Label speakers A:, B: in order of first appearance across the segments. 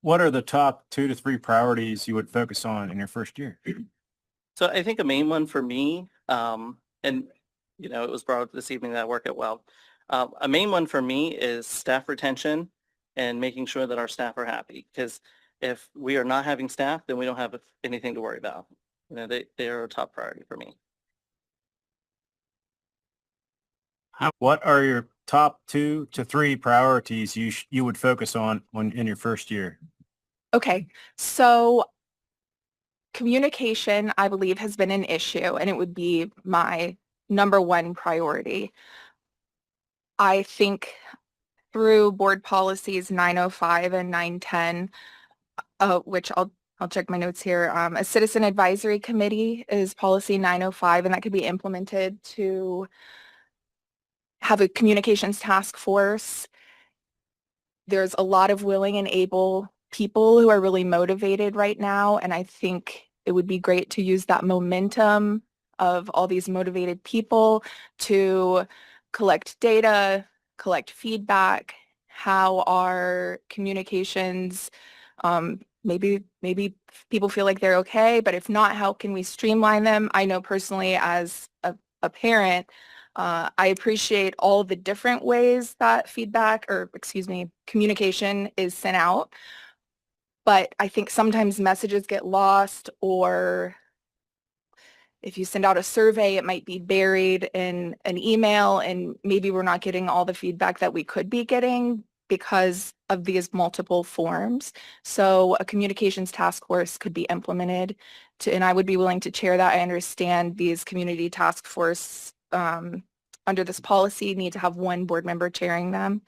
A: What are the top 2 to 3 priorities you would focus on in your first year?
B: So I think a main one for me, and it was brought up this evening that I work at Well. A main one for me is staff retention and making sure that our staff are happy. Because if we are not having staff, then we don't have anything to worry about. They are a top priority for me.
A: What are your top 2 to 3 priorities you would focus on when in your first year?
C: Okay, so communication, I believe, has been an issue, and it would be my number one priority. I think through board policies 905 and 910, which I'll check my notes here. A citizen advisory committee is policy 905, and that could be implemented to have a communications task force. There's a lot of willing and able people who are really motivated right now, and I think it would be great to use that momentum of all these motivated people to collect data, collect feedback, how our communications, maybe people feel like they're okay, but if not, how can we streamline them? I know personally as a parent, I appreciate all the different ways that communication is sent out. But I think sometimes messages get lost, or if you send out a survey, it might be buried in an email, and maybe we're not getting all the feedback that we could be getting because of these multiple forms. So a communications task force could be implemented, and I would be willing to chair that. I understand these community task force under this policy need to have one board member chairing them.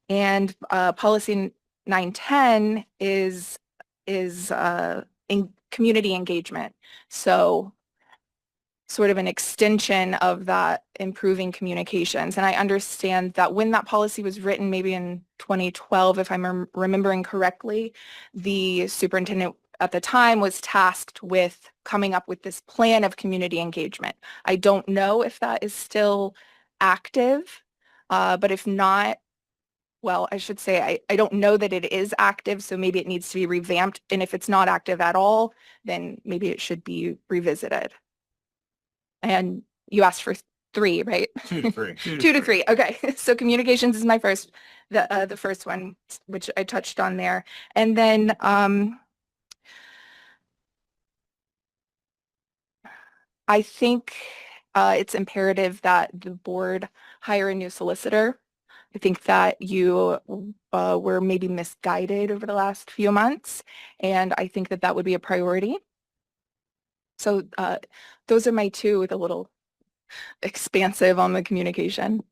C: And policy 910 is in community engagement. So sort of an extension of that improving communications. And I understand that when that policy was written, maybe in 2012, if I'm remembering correctly, the superintendent at the time was tasked with coming up with this plan of community engagement. I don't know if that is still active, but if not, well, I should say I don't know that it is active, so maybe it needs to be revamped. And if it's not active at all, then maybe it should be revisited. And you asked for 3, right?
A: 2 to 3.
C: 2 to 3. Okay. So communications is my the first one, which I touched on there. And then I think it's imperative that the board hire a new solicitor. I think that you were maybe misguided over the last few months, and I think that would be a priority. So those are my 2 with a little expansive on the communication.